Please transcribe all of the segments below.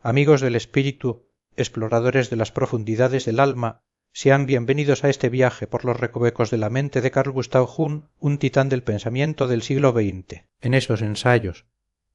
amigos del espíritu, exploradores de las profundidades del alma, sean bienvenidos a este viaje por los recovecos de la mente de Carl Gustav Jung, un titán del pensamiento del siglo XX. En esos ensayos,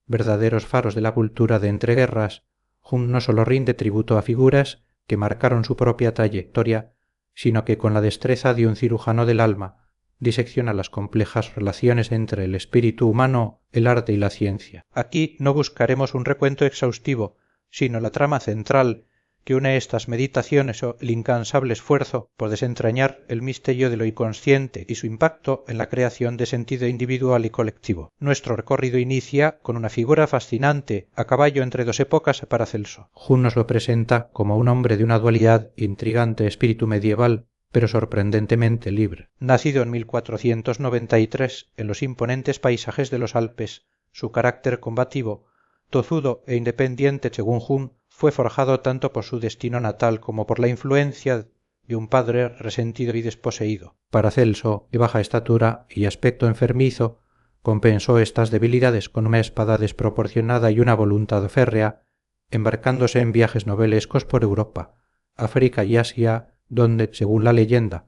verdaderos faros de la cultura de entreguerras, Jung no solo rinde tributo a figuras que marcaron su propia trayectoria, sino que con la destreza de un cirujano del alma disecciona las complejas relaciones entre el espíritu humano, el arte y la ciencia. Aquí no buscaremos un recuento exhaustivo, sino la trama central que une estas meditaciones o el incansable esfuerzo por desentrañar el misterio de lo inconsciente y su impacto en la creación de sentido individual y colectivo. Nuestro recorrido inicia con una figura fascinante a caballo entre dos épocas para Paracelso. Jung nos lo presenta como un hombre de una dualidad intrigante espíritu medieval, pero sorprendentemente libre. Nacido en 1493 en los imponentes paisajes de los Alpes, su carácter combativo, tozudo e independiente según Jung, fue forjado tanto por su destino natal como por la influencia de un padre resentido y desposeído. Paracelso, de baja estatura y aspecto enfermizo, compensó estas debilidades con una espada desproporcionada y una voluntad férrea, embarcándose en viajes novelescos por Europa, África y Asia, donde, según la leyenda,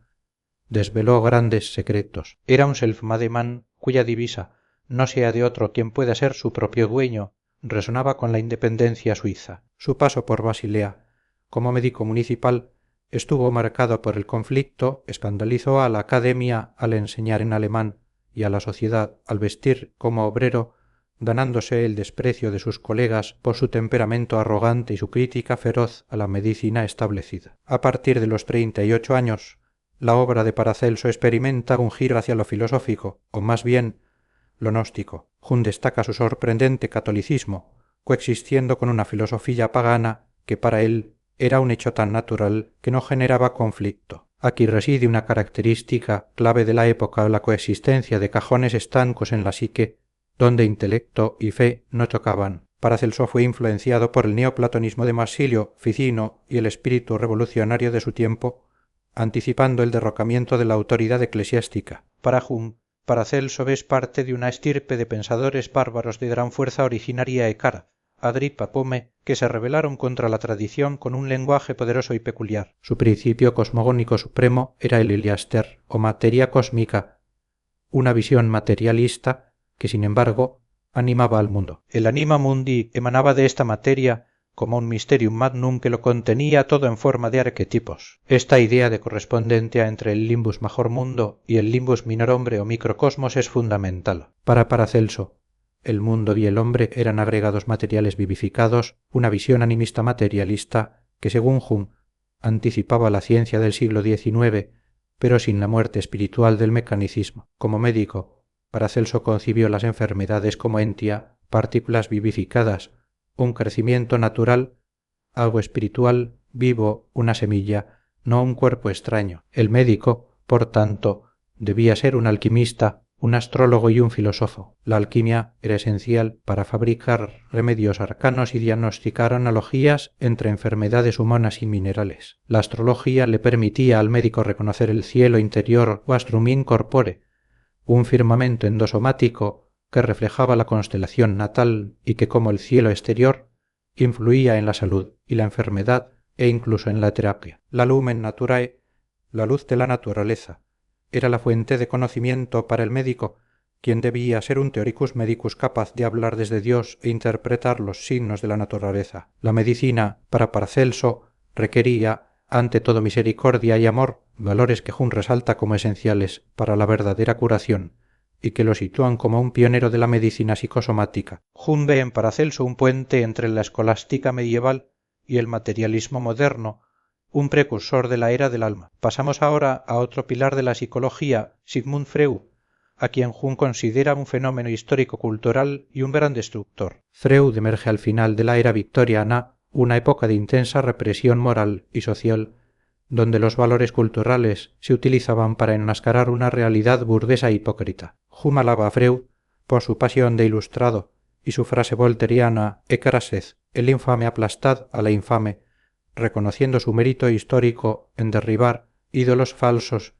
desveló grandes secretos. Era un self-made man cuya divisa, no sea de otro quien pueda ser su propio dueño, resonaba con la independencia suiza. Su paso por Basilea, como médico municipal, estuvo marcado por el conflicto, escandalizó a la academia al enseñar en alemán y a la sociedad al vestir como obrero, ganándose el desprecio de sus colegas por su temperamento arrogante y su crítica feroz a la medicina establecida. A partir de los 38 años, la obra de Paracelso experimenta un giro hacia lo filosófico, o más bien, lo gnóstico. Jung destaca su sorprendente catolicismo, coexistiendo con una filosofía pagana que para él era un hecho tan natural que no generaba conflicto. Aquí reside una característica clave de la época, la coexistencia de cajones estancos en la psique, donde intelecto y fe no chocaban. Paracelso fue influenciado por el neoplatonismo de Marsilio, Ficino y el espíritu revolucionario de su tiempo, anticipando el derrocamiento de la autoridad eclesiástica. Para Jung, Paracelso es parte de una estirpe de pensadores bárbaros de gran fuerza originaria y cara, Agripa, Pome, que se rebelaron contra la tradición con un lenguaje poderoso y peculiar. Su principio cosmogónico supremo era el heliaster, o materia cósmica, una visión materialista que, sin embargo, animaba al mundo. El anima mundi emanaba de esta materia como un mysterium magnum que lo contenía todo en forma de arquetipos. Esta idea de correspondencia entre el limbus major mundo y el limbus minor hombre o microcosmos es fundamental. Para Paracelso, el mundo y el hombre eran agregados materiales vivificados, una visión animista materialista que, según Jung, anticipaba la ciencia del siglo XIX, pero sin la muerte espiritual del mecanicismo. Como médico, Paracelso concibió las enfermedades como entia, partículas vivificadas, un crecimiento natural, algo espiritual, vivo, una semilla, no un cuerpo extraño. El médico, por tanto, debía ser un alquimista, un astrólogo y un filósofo. La alquimia era esencial para fabricar remedios arcanos y diagnosticar analogías entre enfermedades humanas y minerales. La astrología le permitía al médico reconocer el cielo interior o astrum incorpore, un firmamento endosomático que reflejaba la constelación natal y que, como el cielo exterior, influía en la salud y la enfermedad e incluso en la terapia. La lumen naturae, la luz de la naturaleza, era la fuente de conocimiento para el médico, quien debía ser un teoricus medicus capaz de hablar desde Dios e interpretar los signos de la naturaleza. La medicina, para Paracelso, requería, ante todo, misericordia y amor, valores que Jung resalta como esenciales para la verdadera curación y que lo sitúan como un pionero de la medicina psicosomática. Jung ve en Paracelso un puente entre la escolástica medieval y el materialismo moderno, un precursor de la era del alma. Pasamos ahora a otro pilar de la psicología, Sigmund Freud, a quien Jung considera un fenómeno histórico-cultural y un gran destructor. Freud emerge al final de la era victoriana, una época de intensa represión moral y social, donde los valores culturales se utilizaban para enmascarar una realidad burguesa e hipócrita. Jung alaba a Freud por su pasión de ilustrado y su frase volteriana «Écrasez, el infame aplastad a la infame», reconociendo su mérito histórico en derribar ídolos falsos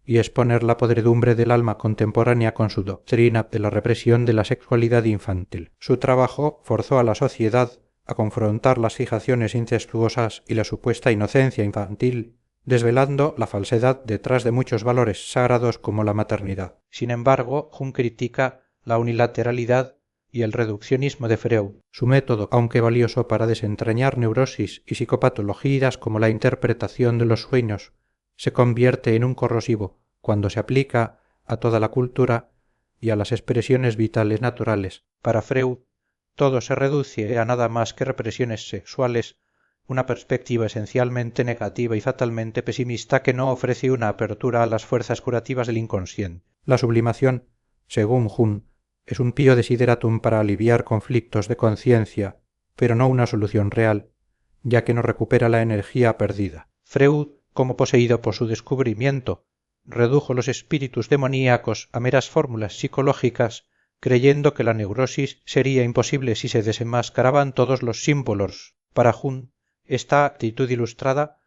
y exponer la podredumbre del alma contemporánea con su doctrina de la represión de la sexualidad infantil. Su trabajo forzó a la sociedad a confrontar las fijaciones incestuosas y la supuesta inocencia infantil, desvelando la falsedad detrás de muchos valores sagrados como la maternidad. Sin embargo, Jung critica la unilateralidad y el reduccionismo de Freud. Su método, aunque valioso para desentrañar neurosis y psicopatologías como la interpretación de los sueños, se convierte en un corrosivo cuando se aplica a toda la cultura y a las expresiones vitales naturales. Para Freud, todo se reduce a nada más que represiones sexuales, una perspectiva esencialmente negativa y fatalmente pesimista que no ofrece una apertura a las fuerzas curativas del inconsciente. La sublimación, según Jung, es un pío desideratum para aliviar conflictos de conciencia, pero no una solución real, ya que no recupera la energía perdida. Freud, como poseído por su descubrimiento, redujo los espíritus demoníacos a meras fórmulas psicológicas, creyendo que la neurosis sería imposible si se desenmascaraban todos los símbolos. Para Jung, esta actitud ilustrada,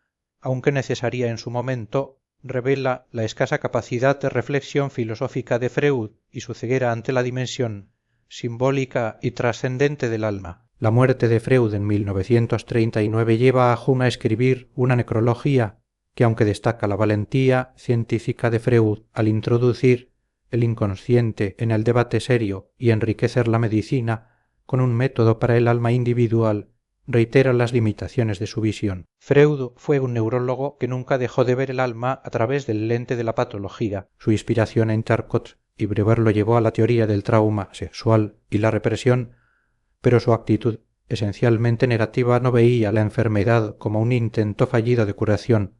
aunque necesaria en su momento, revela la escasa capacidad de reflexión filosófica de Freud y su ceguera ante la dimensión simbólica y trascendente del alma. La muerte de Freud en 1939 lleva a Jung a escribir una necrología que, aunque destaca la valentía científica de Freud al introducir el inconsciente en el debate serio y enriquecer la medicina con un método para el alma individual, reitera las limitaciones de su visión. Freud fue un neurólogo que nunca dejó de ver el alma a través del lente de la patología. Su inspiración en Charcot y Brewer lo llevó a la teoría del trauma sexual y la represión, pero su actitud esencialmente negativa no veía la enfermedad como un intento fallido de curación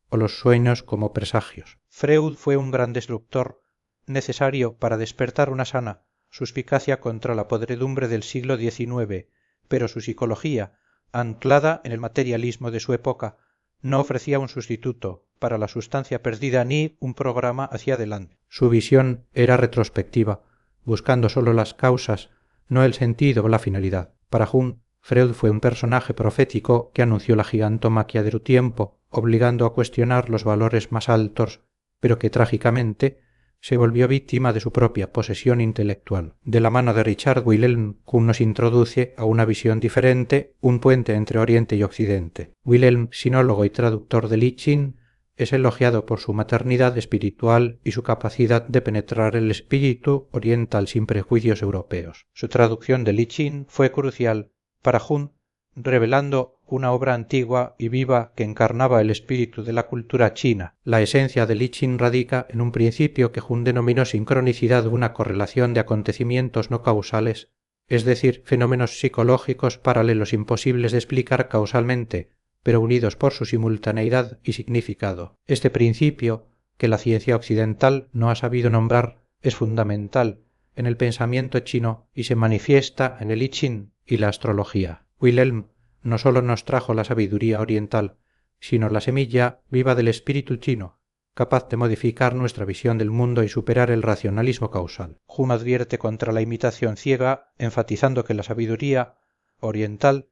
o los sueños como presagios. Freud fue un gran destructor, necesario para despertar una sana suspicacia contra la podredumbre del siglo XIX, pero su psicología, anclada en el materialismo de su época, no ofrecía un sustituto para la sustancia perdida ni un programa hacia adelante. Su visión era retrospectiva, buscando solo las causas, no el sentido o la finalidad. Para Jung, Freud fue un personaje profético que anunció la gigantomaquia de su tiempo, obligando a cuestionar los valores más altos, pero que trágicamente se volvió víctima de su propia posesión intelectual. De la mano de Richard Wilhelm, Jung nos introduce a una visión diferente, un puente entre Oriente y Occidente. Wilhelm, sinólogo y traductor de Lichín, es elogiado por su maternidad espiritual y su capacidad de penetrar el espíritu oriental sin prejuicios europeos. Su traducción de Lichín fue crucial para Jung, revelando una obra antigua y viva que encarnaba el espíritu de la cultura china. La esencia de Lichín radica en un principio que Jung denominó sincronicidad, una correlación de acontecimientos no causales, es decir, fenómenos psicológicos paralelos imposibles de explicar causalmente, pero unidos por su simultaneidad y significado. Este principio, que la ciencia occidental no ha sabido nombrar, es fundamental en el pensamiento chino y se manifiesta en el I Ching y la astrología. Wilhelm no solo nos trajo la sabiduría oriental, sino la semilla viva del espíritu chino, capaz de modificar nuestra visión del mundo y superar el racionalismo causal. Jung advierte contra la imitación ciega, enfatizando que la sabiduría oriental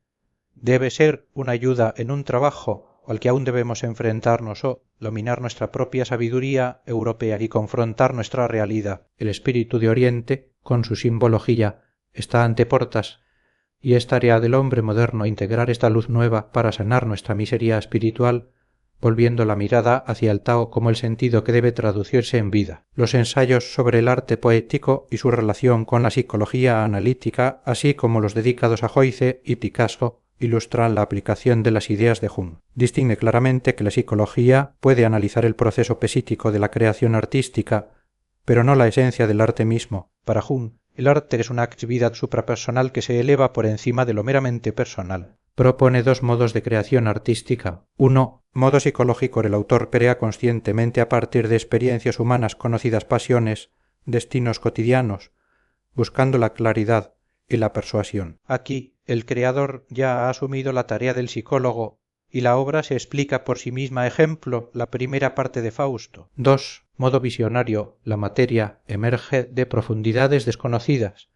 debe ser una ayuda en un trabajo al que aún debemos enfrentarnos o dominar nuestra propia sabiduría europea y confrontar nuestra realidad. El espíritu de Oriente, con su simbología, está ante portas, y es tarea del hombre moderno integrar esta luz nueva para sanar nuestra miseria espiritual, volviendo la mirada hacia el Tao como el sentido que debe traducirse en vida. Los ensayos sobre el arte poético y su relación con la psicología analítica, así como los dedicados a Joyce y Picasso, ilustran la aplicación de las ideas de Jung. Distingue claramente que la psicología puede analizar el proceso pesítico de la creación artística, pero no la esencia del arte mismo. Para Jung, el arte es una actividad suprapersonal que se eleva por encima de lo meramente personal. Propone dos modos de creación artística. Uno, modo psicológico, el autor crea conscientemente a partir de experiencias humanas, conocidas pasiones, destinos cotidianos, buscando la claridad y la persuasión. Aquí, el creador ya ha asumido la tarea del psicólogo y la obra se explica por sí misma. Ejemplo, la primera parte de Fausto. 2. Modo visionario, la materia emerge de profundidades desconocidas,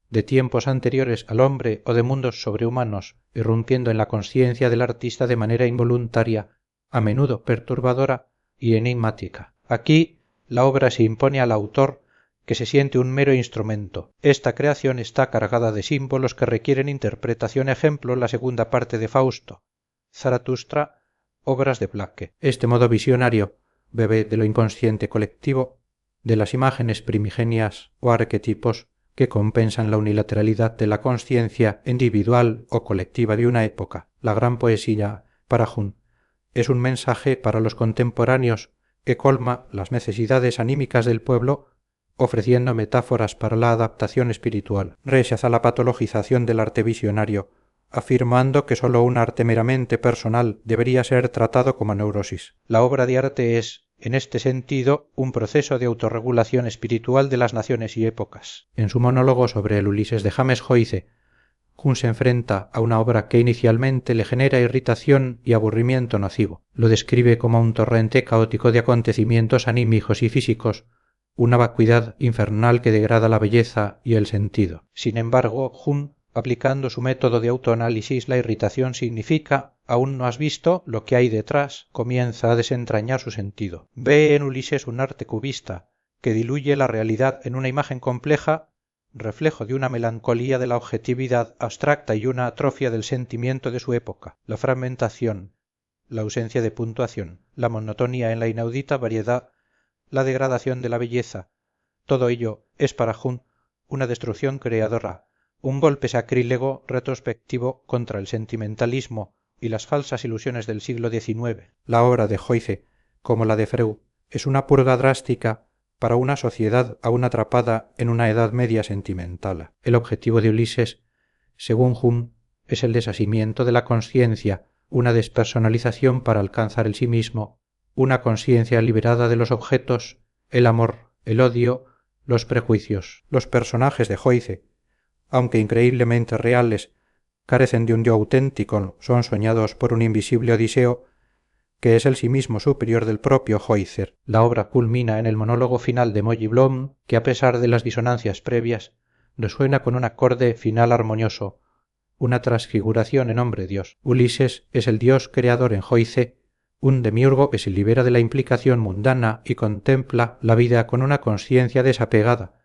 de tiempos anteriores al hombre o de mundos sobrehumanos, irrumpiendo en la conciencia del artista de manera involuntaria, a menudo perturbadora y enigmática. Aquí la obra se impone al autor que se siente un mero instrumento. Esta creación está cargada de símbolos que requieren interpretación. Ejemplo, la segunda parte de Fausto, Zaratustra, obras de Blake. Este modo visionario bebe de lo inconsciente colectivo, de las imágenes primigenias o arquetipos que compensan la unilateralidad de la consciencia individual o colectiva de una época. La gran poesía, para Jung, es un mensaje para los contemporáneos que colma las necesidades anímicas del pueblo ofreciendo metáforas para la adaptación espiritual. Rechaza la patologización del arte visionario, afirmando que sólo un arte meramente personal debería ser tratado como neurosis. La obra de arte es, en este sentido, un proceso de autorregulación espiritual de las naciones y épocas. En su monólogo sobre el Ulises de James Joyce, Jung se enfrenta a una obra que inicialmente le genera irritación y aburrimiento nocivo. Lo describe como un torrente caótico de acontecimientos anímicos y físicos, una vacuidad infernal que degrada la belleza y el sentido. Sin embargo, Jung, aplicando su método de autoanálisis, la irritación significa, aún no has visto lo que hay detrás, comienza a desentrañar su sentido. Ve en Ulises un arte cubista, que diluye la realidad en una imagen compleja, reflejo de una melancolía de la objetividad abstracta y una atrofia del sentimiento de su época, la fragmentación, la ausencia de puntuación, la monotonía en la inaudita variedad, la degradación de la belleza. Todo ello es para Jung una destrucción creadora, un golpe sacrílego retrospectivo contra el sentimentalismo y las falsas ilusiones del siglo XIX. La obra de Joyce, como la de Freud, es una purga drástica para una sociedad aún atrapada en una edad media sentimental. El objetivo de Ulises, según Jung, es el desasimiento de la consciencia, una despersonalización para alcanzar el sí mismo, una conciencia liberada de los objetos, el amor, el odio, los prejuicios. Los personajes de Joyce, aunque increíblemente reales, carecen de un yo auténtico, son soñados por un invisible Odiseo, que es el sí mismo superior del propio Joyce. La obra culmina en el monólogo final de Molly Bloom, que a pesar de las disonancias previas, resuena con un acorde final armonioso, una transfiguración en hombre-dios. Ulises es el dios creador en Joyce, un demiurgo que se libera de la implicación mundana y contempla la vida con una conciencia desapegada,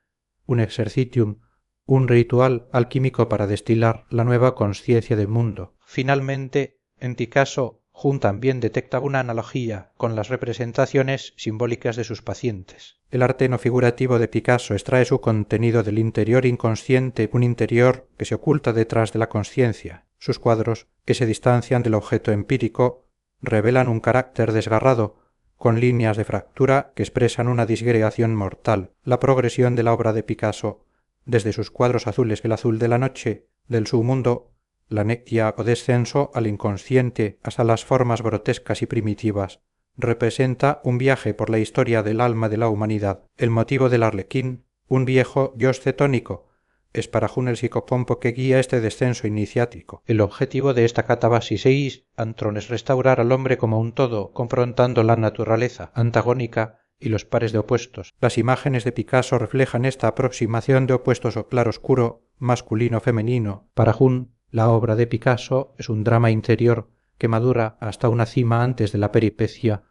un exercitium, un ritual alquímico para destilar la nueva conciencia del mundo. Finalmente, en Picasso, Jung también detecta una analogía con las representaciones simbólicas de sus pacientes. El arte no figurativo de Picasso extrae su contenido del interior inconsciente, un interior que se oculta detrás de la conciencia. Sus cuadros, que se distancian del objeto empírico, revelan un carácter desgarrado, con líneas de fractura que expresan una disgregación mortal. La progresión de la obra de Picasso, desde sus cuadros azules el azul de la noche, del submundo, la nectia o descenso al inconsciente hasta las formas grotescas y primitivas, representa un viaje por la historia del alma de la humanidad. El motivo del arlequín, un viejo dios cetónico, es para Jung el psicopompo que guía este descenso iniciático. El objetivo de esta catabasi 6 Antron es restaurar al hombre como un todo, confrontando la naturaleza antagónica y los pares de opuestos. Las imágenes de Picasso reflejan esta aproximación de opuestos o claroscuro, masculino-femenino. Para Jung, la obra de Picasso es un drama interior que madura hasta una cima antes de la peripecia,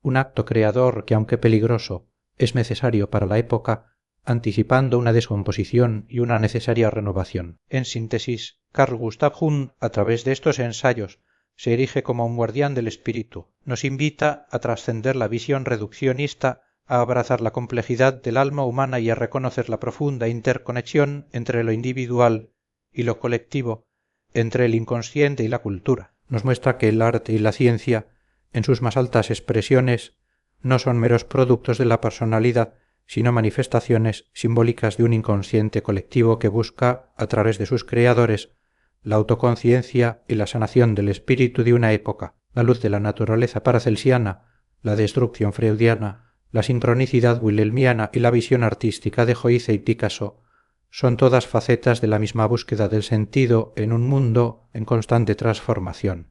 un acto creador que, aunque peligroso, es necesario para la época, anticipando una descomposición y una necesaria renovación. En síntesis, Carl Gustav Jung, a través de estos ensayos, se erige como un guardián del espíritu, nos invita a trascender la visión reduccionista, a abrazar la complejidad del alma humana y a reconocer la profunda interconexión entre lo individual y lo colectivo, entre el inconsciente y la cultura. Nos muestra que el arte y la ciencia, en sus más altas expresiones, no son meros productos de la personalidad, sino manifestaciones simbólicas de un inconsciente colectivo que busca, a través de sus creadores, la autoconciencia y la sanación del espíritu de una época. La luz de la naturaleza paracelsiana, la destrucción freudiana, la sincronicidad wilhelmiana y la visión artística de Joyce y Picasso son todas facetas de la misma búsqueda del sentido en un mundo en constante transformación.